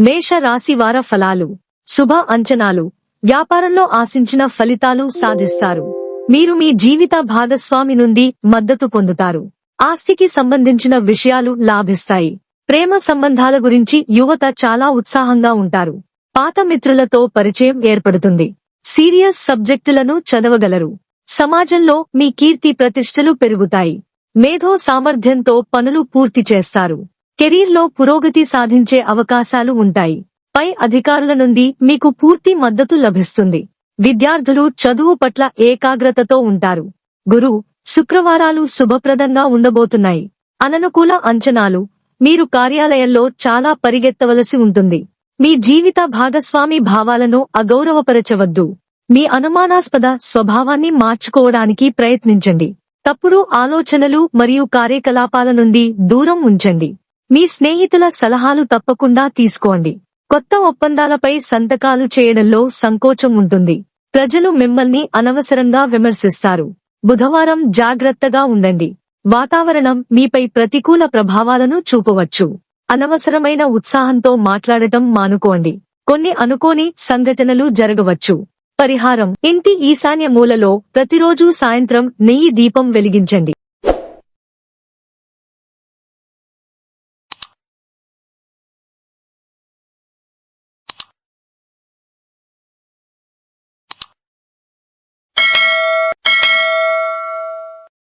మేష రాశి వార ఫలాలు. శుభ అంచనాలు. వ్యాపారంలో ఆశించిన ఫలితాలు సాధిస్తారు. మీరు మీ జీవిత భాగస్వామి నుండి మద్దతు పొందుతారు. ఆస్తికి సంబంధించిన విషయాలు లాభిస్తాయి. ప్రేమ సంబంధాల గురించి యువత చాలా ఉత్సాహంగా ఉంటారు. పాత మిత్రులతో పరిచయం ఏర్పడుతుంది. సీరియస్ సబ్జెక్టులను చదవగలరు. సమాజంలో మీ కీర్తి ప్రతిష్టలు పెరుగుతాయి. మేధో సామర్థ్యంతో పనులు పూర్తి చేస్తారు. కెరీర్లో పురోగతి సాధించే అవకాశాలు ఉంటాయి. పై అధికారుల నుండి మీకు పూర్తి మద్దతు లభిస్తుంది. విద్యార్థులు చదువు పట్ల ఏకాగ్రతతో ఉంటారు. గురు, శుక్రవారాలు శుభప్రదంగా ఉండబోతున్నాయి. అననుకూల అంచనాలు. మీరు కార్యాలయంలో చాలా పరిగెత్తవలసి ఉంటుంది. మీ జీవిత భాగస్వామి భావాలను అగౌరవపరచవద్దు. మీ అనుమానాస్పద స్వభావాన్ని మార్చుకోవడానికి ప్రయత్నించండి. తప్పుడు ఆలోచనలు మరియు కార్యకలాపాల నుండి దూరం ఉంచండి. మీ స్నేహితుల సలహాలు తప్పకుండా తీసుకోండి. కొత్త ఒప్పందాలపై సంతకాలు చేయడంలో సంకోచం ఉంటుంది. ప్రజలు మిమ్మల్ని అనవసరంగా విమర్శిస్తారు. బుధవారం జాగ్రత్తగా ఉండండి. వాతావరణం మీపై ప్రతికూల ప్రభావాలను చూపవచ్చు. అనవసరమైన ఉత్సాహంతో మాట్లాడటం మానుకోండి. కొన్ని అనుకోని సంఘటనలు జరగవచ్చు. పరిహారం: ఇంటి ఈశాన్య మూలలో ప్రతిరోజూ సాయంత్రం నెయ్యి దీపం వెలిగించండి.